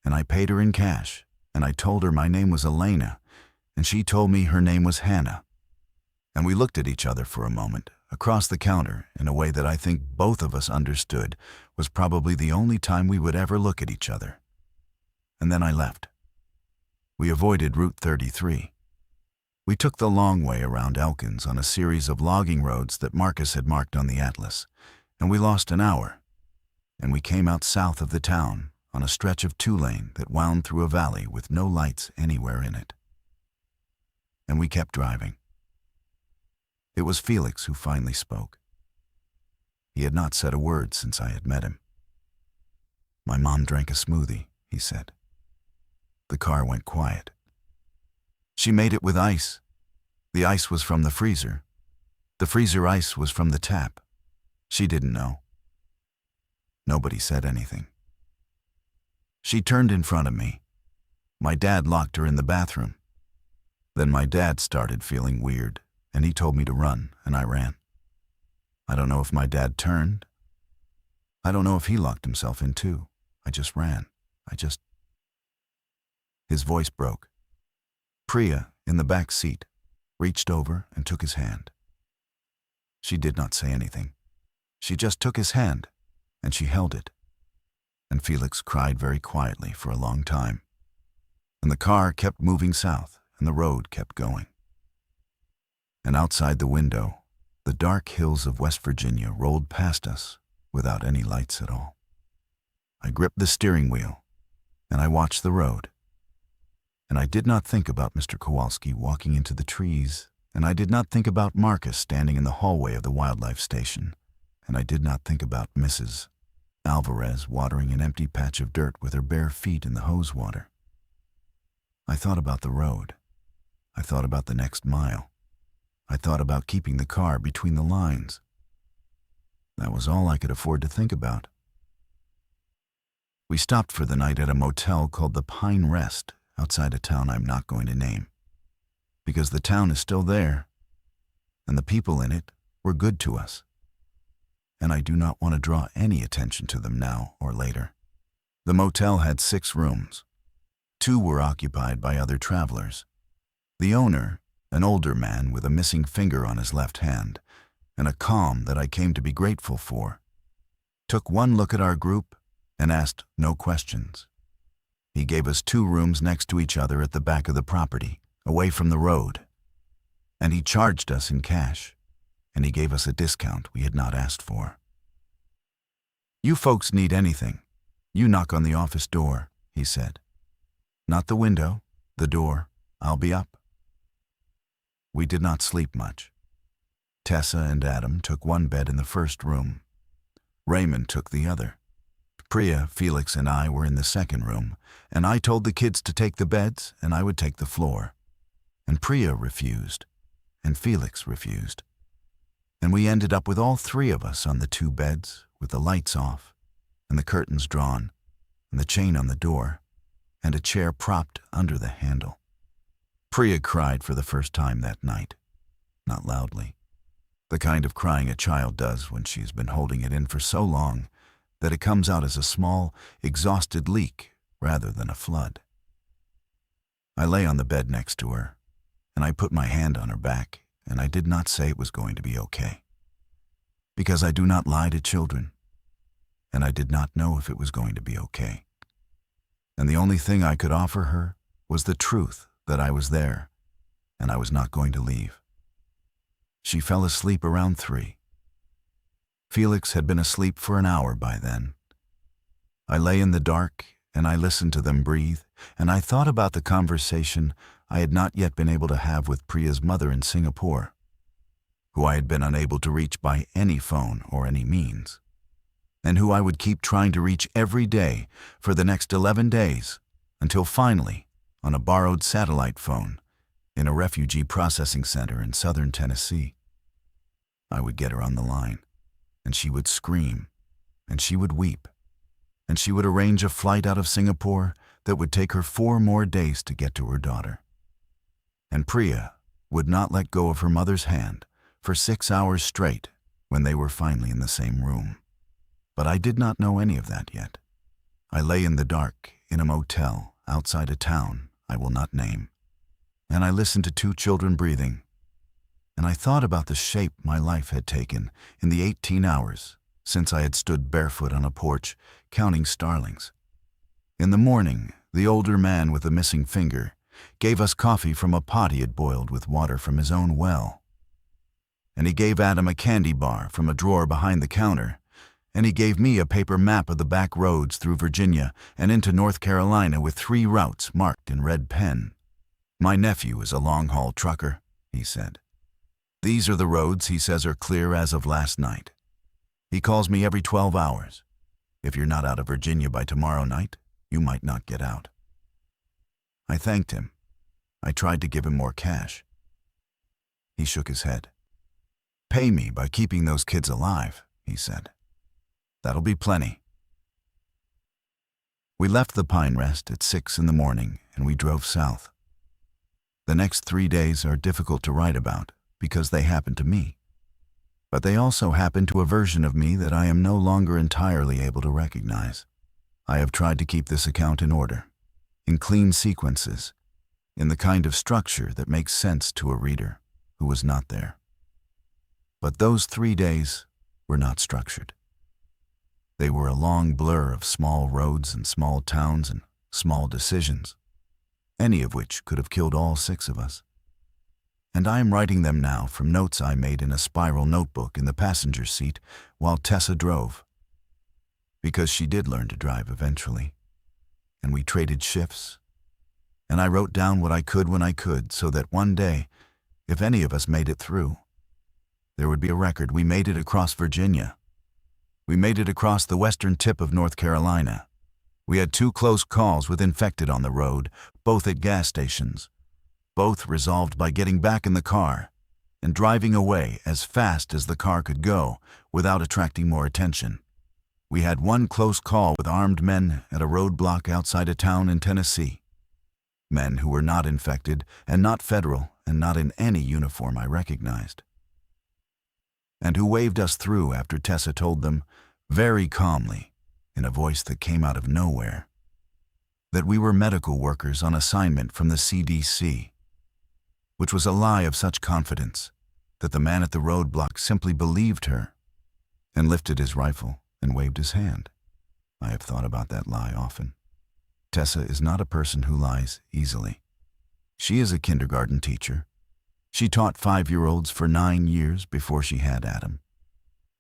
A: And I paid her in cash, and I told her my name was Elena, and she told me her name was Hannah. And we looked at each other for a moment, across the counter, in a way that I think both of us understood was probably the only time we would ever look at each other. And then I left. We avoided Route 33. We took the long way around Elkins on a series of logging roads that Marcus had marked on the atlas, and we lost an hour. And we came out south of the town on a stretch of 2-lane that wound through a valley with no lights anywhere in it. And we kept driving. It was Felix who finally spoke. He had not said a word since I had met him. "My mom drank a smoothie," he said. The car went quiet. "She made it with ice. The ice was from the freezer. The freezer ice was from the tap. She didn't know." Nobody said anything. She turned in front of me. My dad locked her in the bathroom. Then my dad started feeling weird, and he told me to run, and I ran. I don't know if my dad turned. I don't know if he locked himself in too. I just ran. His voice broke. Priya, in the back seat, reached over and took his hand. She did not say anything. She just took his hand, and she held it. And Felix cried very quietly for a long time. And the car kept moving south, and the road kept going. And outside the window, the dark hills of West Virginia rolled past us without any lights at all. I gripped the steering wheel, and I watched the road. And I did not think about Mr. Kowalski walking into the trees, and I did not think about Marcus standing in the hallway of the wildlife station, and I did not think about Mrs. Alvarez watering an empty patch of dirt with her bare feet in the hose water. I thought about the road. I thought about the next mile. I thought about keeping the car between the lines. That was all I could afford to think about. We stopped for the night at a motel called the Pine Rest outside a town I'm not going to name, because the town is still there, and the people in it were good to us, and I do not want to draw any attention to them now or later. The motel had 6 rooms. 2 were occupied by other travelers. The owner, an older man with a missing finger on his left hand, and a calm that I came to be grateful for, took one look at our group and asked no questions. He gave us 2 rooms next to each other at the back of the property, away from the road. And he charged us in cash, and he gave us a discount we had not asked for. "You folks need anything, you knock on the office door," he said. "Not the window, the door. I'll be up." We did not sleep much. Tessa and Adam took one bed in the first room. Raymond took the other. Priya, Felix, and I were in the second room, and I told the kids to take the beds and I would take the floor. And Priya refused, and Felix refused. And we ended up with all three of us on the two beds, with the lights off, and the curtains drawn, and the chain on the door, and a chair propped under the handle. Priya cried for the first time that night, not loudly. The kind of crying a child does when she's been holding it in for so long that it comes out as a small, exhausted leak rather than a flood. I lay on the bed next to her, and I put my hand on her back, and I did not say it was going to be okay. Because I do not lie to children, and I did not know if it was going to be okay. And the only thing I could offer her was the truth that I was there, and I was not going to leave. She fell asleep around 3. Felix had been asleep for an hour by then. I lay in the dark, and I listened to them breathe, and I thought about the conversation I had not yet been able to have with Priya's mother in Singapore, who I had been unable to reach by any phone or any means, and who I would keep trying to reach every day for the next 11 days, until finally, on a borrowed satellite phone, in a refugee processing center in southern Tennessee, I would get her on the line, and she would scream, and she would weep, and she would arrange a flight out of Singapore that would take her 4 more days to get to her daughter. And Priya would not let go of her mother's hand for 6 hours straight when they were finally in the same room. But I did not know any of that yet. I lay in the dark in a motel outside a town I will not name, and I listened to 2 children breathing, and I thought about the shape my life had taken in the 18 hours since I had stood barefoot on a porch counting starlings. In the morning, the older man with the missing finger gave us coffee from a pot he had boiled with water from his own well. And he gave Adam a candy bar from a drawer behind the counter, and he gave me a paper map of the back roads through Virginia and into North Carolina with 3 routes marked in red pen. "My nephew is a long-haul trucker," he said. "These are the roads he says are clear as of last night. He calls me every 12 hours. If you're not out of Virginia by tomorrow night, you might not get out." I thanked him. I tried to give him more cash. He shook his head. "Pay me by keeping those kids alive," he said. "That'll be plenty." We left the Pine Rest at 6 in the morning and we drove south. The next 3 days are difficult to write about because they happened to me. But they also happened to a version of me that I am no longer entirely able to recognize. I have tried to keep this account in order, in clean sequences, in the kind of structure that makes sense to a reader who was not there. But those 3 days were not structured. They were a long blur of small roads and small towns and small decisions, any of which could have killed all 6 of us. And I am writing them now from notes I made in a spiral notebook in the passenger seat while Tessa drove. Because she did learn to drive eventually, and we traded shifts, and I wrote down what I could when I could so that one day, if any of us made it through, there would be a record. We made it across Virginia. We made it across the western tip of North Carolina. We had 2 close calls with infected on the road, both at gas stations, both resolved by getting back in the car and driving away as fast as the car could go without attracting more attention. We had 1 close call with armed men at a roadblock outside a town in Tennessee. Men who were not infected and not federal and not in any uniform I recognized. And who waved us through after Tessa told them, very calmly, in a voice that came out of nowhere, that we were medical workers on assignment from the CDC, which was a lie of such confidence that the man at the roadblock simply believed her and lifted his rifle and waved his hand. I have thought about that lie often. Tessa is not a person who lies easily. She is a kindergarten teacher. She taught 5-year-olds for 9 years before she had Adam.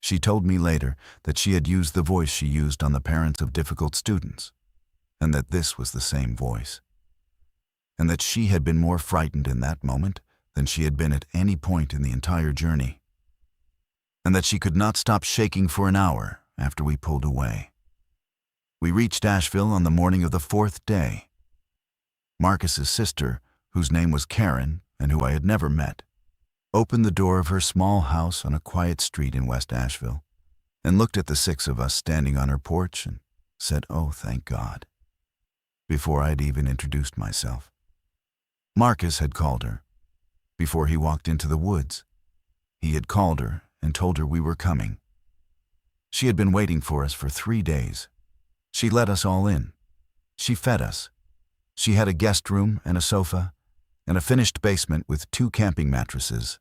A: She told me later that she had used the voice she used on the parents of difficult students, and that this was the same voice, and that she had been more frightened in that moment than she had been at any point in the entire journey, and that she could not stop shaking for an hour after we pulled away. We reached Asheville on the morning of the fourth day. Marcus's sister, whose name was Karen and who I had never met, opened the door of her small house on a quiet street in West Asheville and looked at the six of us standing on her porch and said, "Oh, thank God," before I'd even introduced myself. Marcus had called her. Before he walked into the woods, he had called her and told her we were coming. She had been waiting for us for 3 days. She let us all in. She fed us. She had a guest room and a sofa and a finished basement with 2 camping mattresses.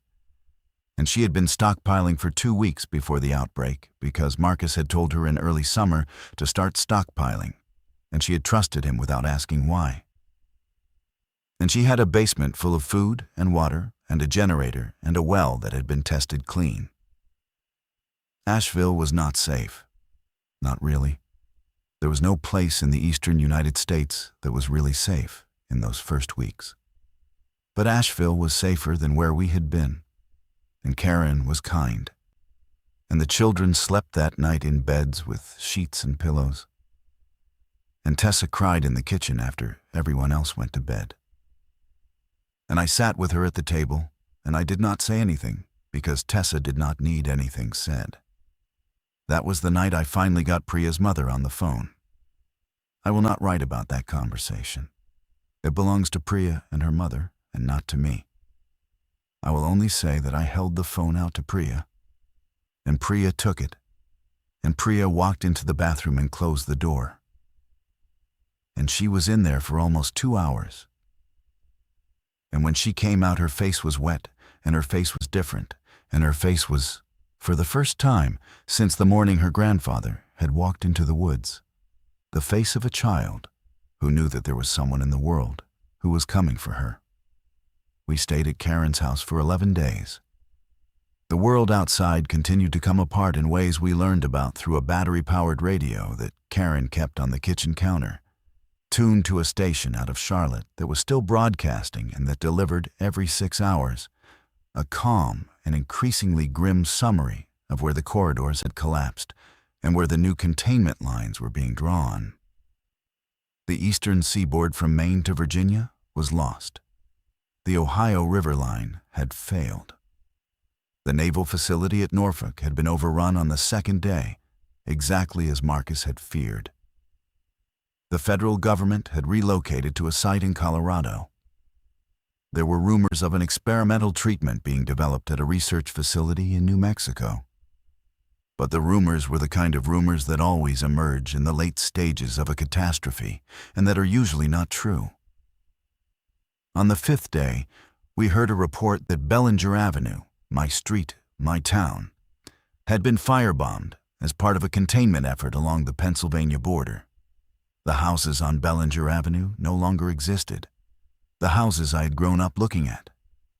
A: And she had been stockpiling for 2 weeks before the outbreak because Marcus had told her in early summer to start stockpiling, and she had trusted him without asking why. And she had a basement full of food and water and a generator and a well that had been tested clean. Asheville was not safe. Not really. There was no place in the eastern United States that was really safe in those first weeks. But Asheville was safer than where we had been, and Karen was kind, and the children slept that night in beds with sheets and pillows, and Tessa cried in the kitchen after everyone else went to bed. And I sat with her at the table, and I did not say anything because Tessa did not need anything said. That was the night I finally got Priya's mother on the phone. I will not write about that conversation. It belongs to Priya and her mother, and not to me. I will only say that I held the phone out to Priya, and Priya took it, and Priya walked into the bathroom and closed the door. And she was in there for almost 2 hours. And when she came out, her face was wet, and her face was different, and her face was, for the first time since the morning her grandfather had walked into the woods, the face of a child who knew that there was someone in the world who was coming for her. We stayed at Karen's house for 11 days. The world outside continued to come apart in ways we learned about through a battery-powered radio that Karen kept on the kitchen counter, tuned to a station out of Charlotte that was still broadcasting and that delivered every 6 hours a calm and increasingly grim summary of where the corridors had collapsed and where the new containment lines were being drawn. The eastern seaboard from Maine to Virginia was lost. The Ohio River line had failed. The naval facility at Norfolk had been overrun on the second day, exactly as Marcus had feared. The federal government had relocated to a site in Colorado. There were rumors of an experimental treatment being developed at a research facility in New Mexico. But the rumors were the kind of rumors that always emerge in the late stages of a catastrophe and that are usually not true. On the 5th day, we heard a report that Bellinger Avenue, my street, my town, had been firebombed as part of a containment effort along the Pennsylvania border. The houses on Bellinger Avenue no longer existed. The houses I had grown up looking at,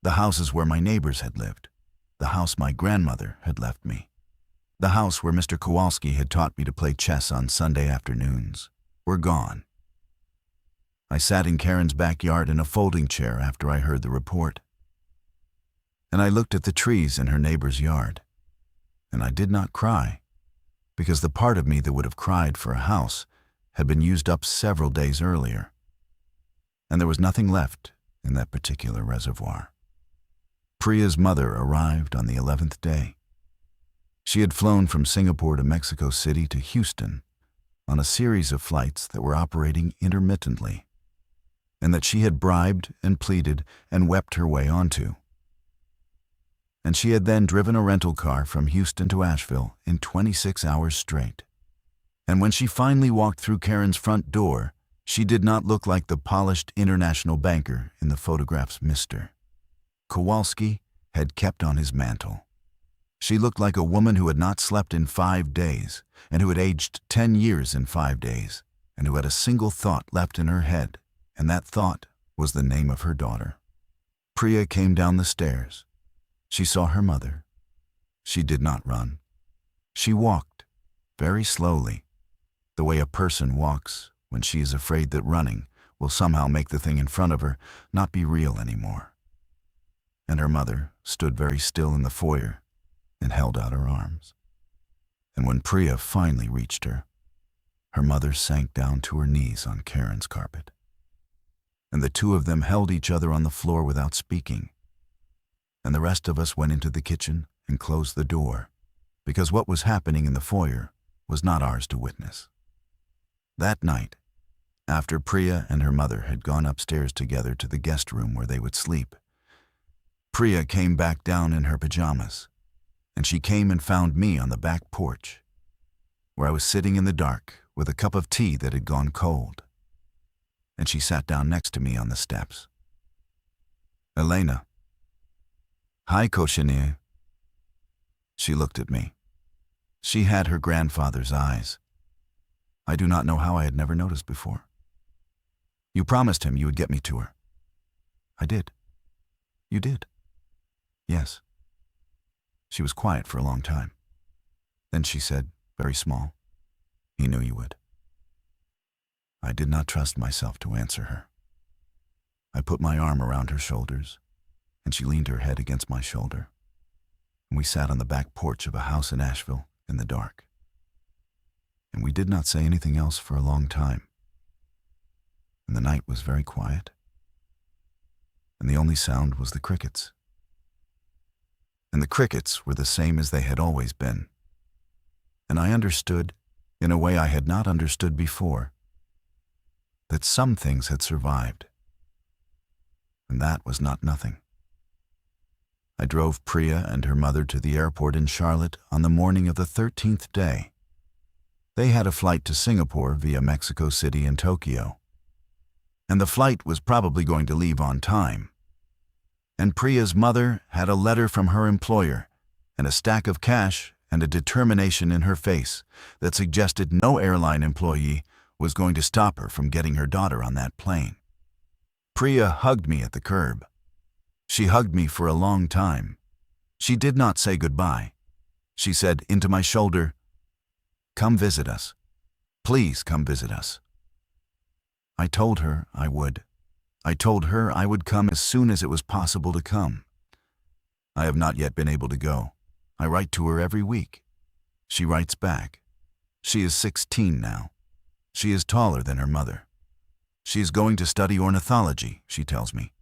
A: the houses where my neighbors had lived, the house my grandmother had left me, the house where Mr. Kowalski had taught me to play chess on Sunday afternoons, were gone. I sat in Karen's backyard in a folding chair after I heard the report. And I looked at the trees in her neighbor's yard. And I did not cry, because the part of me that would have cried for a house had been used up several days earlier. And there was nothing left in that particular reservoir. Priya's mother arrived on the 11th day. She had flown from Singapore to Mexico City to Houston on a series of flights that were operating intermittently, and that she had bribed and pleaded and wept her way onto. And she had then driven a rental car from Houston to Asheville in 26 hours straight. And when she finally walked through Karen's front door, she did not look like the polished international banker in the photograph's Mr. Kowalski had kept on his mantle. She looked like a woman who had not slept in 5 days, and who had aged 10 years in 5 days, and who had a single thought left in her head, and that thought was the name of her daughter. Priya came down the stairs. She saw her mother. She did not run. She walked, very slowly, the way a person walks when she is afraid that running will somehow make the thing in front of her not be real anymore. And her mother stood very still in the foyer and held out her arms. And when Priya finally reached her, Her mother sank down to her knees on Karen's carpet, and the two of them held each other on the floor without speaking. And the rest of us went into the kitchen and closed the door, because what was happening in the foyer was not ours to witness. That night, after Priya and her mother had gone upstairs together to the guest room where they would sleep, Priya came back down in her pajamas, and she came and found me on the back porch, where I was sitting in the dark with a cup of tea that had gone cold. And she sat down next to me on the steps. "Elena." "Hi, Koshinir." She looked at me. She had her grandfather's eyes. I do not know how I had never noticed before. "You promised him you would get me to her." "I did." "You did?" "Yes." She was quiet for a long time. Then she said, very small, "He knew you would." I did not trust myself to answer her. I put my arm around her shoulders, and she leaned her head against my shoulder, and we sat on the back porch of a house in Asheville in the dark. And we did not say anything else for a long time. And the night was very quiet, and the only sound was the crickets. And the crickets were the same as they had always been. And I understood, in a way I had not understood before, that some things had survived. And that was not nothing. I drove Priya and her mother to the airport in Charlotte on the morning of the 13th day. They had a flight to Singapore via Mexico City and Tokyo. And the flight was probably going to leave on time. And Priya's mother had a letter from her employer and a stack of cash and a determination in her face that suggested no airline employee was going to stop her from getting her daughter on that plane. Priya hugged me at the curb. She hugged me for a long time. She did not say goodbye. She said into my shoulder, "Come visit us. Please come visit us." I told her I would. I told her I would come as soon as it was possible to come. I have not yet been able to go. I write to her every week. She writes back. She is 16 now. She is taller than her mother. She is going to study ornithology, she tells me.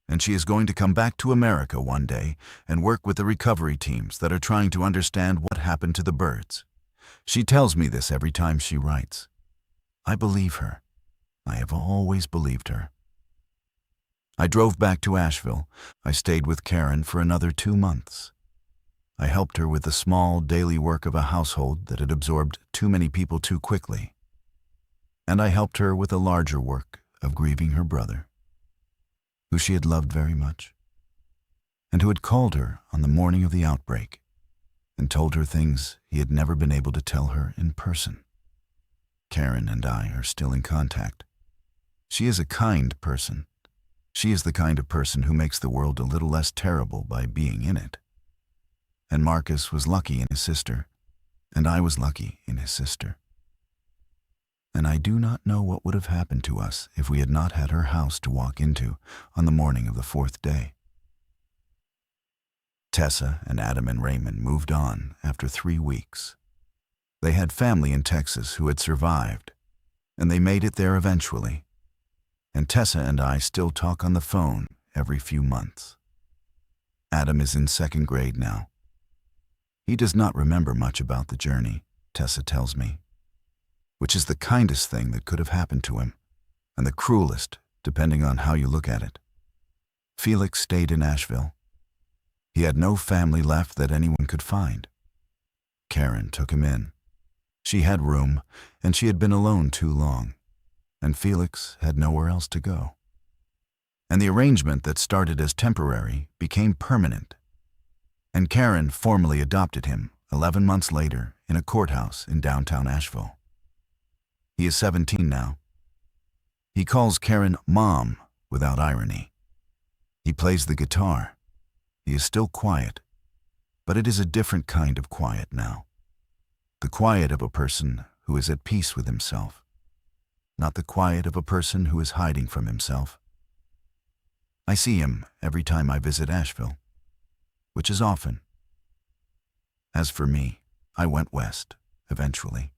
A: And she is going to come back to America one day and work with the recovery teams that are trying to understand what happened to the birds. She tells me this every time she writes. I believe her. I have always believed her. I drove back to Asheville. I stayed with Karen for another 2 months. I helped her with the small daily work of a household that had absorbed too many people too quickly. And I helped her with the larger work of grieving her brother, who she had loved very much, and who had called her on the morning of the outbreak and told her things he had never been able to tell her in person. Karen and I are still in contact. She is a kind person. She is the kind of person who makes the world a little less terrible by being in it. And Marcus was lucky in his sister, and I was lucky in his sister. And I do not know what would have happened to us if we had not had her house to walk into on the morning of the 4th day. Tessa and Adam and Raymond moved on after 3 weeks. They had family in Texas who had survived, and they made it there eventually. And Tessa and I still talk on the phone every few months. Adam is in 2nd grade now. He does not remember much about the journey, Tessa tells me, which is the kindest thing that could have happened to him, and the cruelest, depending on how you look at it. Felix stayed in Asheville. He had no family left that anyone could find. Karen took him in. She had room, and she had been alone too long, and Felix had nowhere else to go. And the arrangement that started as temporary became permanent, and Karen formally adopted him 11 months later in a courthouse in downtown Asheville. He is 17 now. He calls Karen Mom without irony. He plays the guitar. He is still quiet, but it is a different kind of quiet now. The quiet of a person who is at peace with himself, not the quiet of a person who is hiding from himself. I see him every time I visit Asheville, which is often. As for me, I went west, eventually.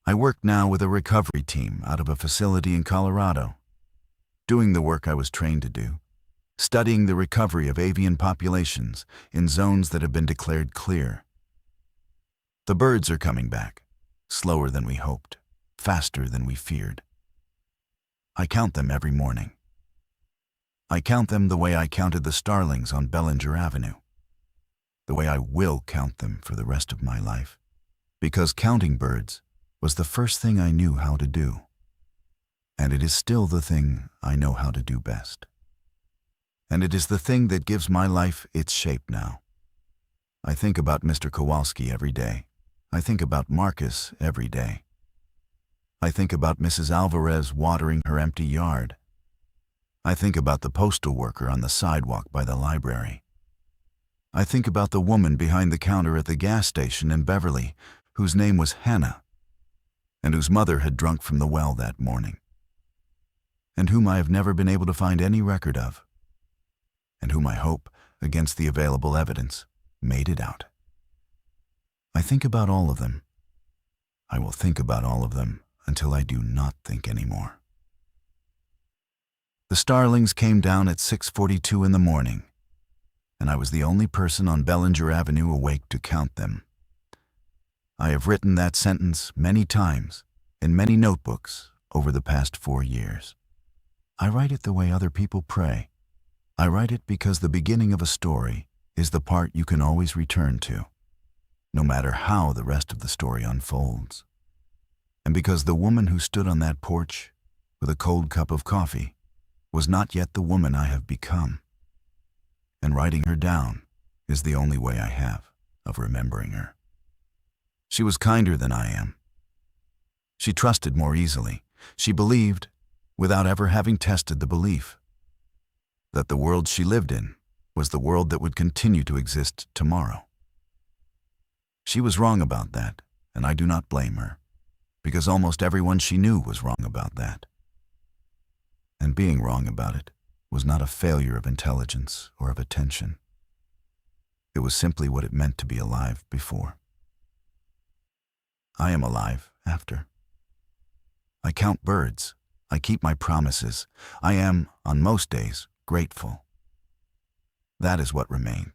A: I work now with a recovery team out of a facility in Colorado, doing the work I was trained to do, studying the recovery of avian populations in zones that have been declared clear. The birds are coming back, slower than we hoped, faster than we feared. I count them every morning. I count them the way I counted the starlings on Bellinger Avenue, the way I will count them for the rest of my life, because counting birds was the first thing I knew how to do, and it is still the thing I know how to do best. And it is the thing that gives my life its shape now. I think about Mr. Kowalski every day. I think about Marcus every day. I think about Mrs. Alvarez watering her empty yard. I think about the postal worker on the sidewalk by the library. I think about the woman behind the counter at the gas station in Beverly, whose name was Hannah, and whose mother had drunk from the well that morning, and whom I have never been able to find any record of, and whom I hope, against the available evidence, made it out. I think about all of them. I will think about all of them until I do not think anymore. The starlings came down at 6:42 in the morning, and I was the only person on Bellinger Avenue awake to count them. I have written that sentence many times in many notebooks over the past 4 years. I write it the way other people pray. I write it because the beginning of a story is the part you can always return to, no matter how the rest of the story unfolds. And because the woman who stood on that porch with a cold cup of coffee was not yet the woman I have become. And writing her down is the only way I have of remembering her. She was kinder than I am. She trusted more easily. She believed, without ever having tested the belief, that the world she lived in was the world that would continue to exist tomorrow. She was wrong about that, and I do not blame her, because almost everyone she knew was wrong about that. And being wrong about it was not a failure of intelligence or of attention. It was simply what it meant to be alive before. I am alive after. I count birds. I keep my promises. I am, on most days, grateful. That is what remained.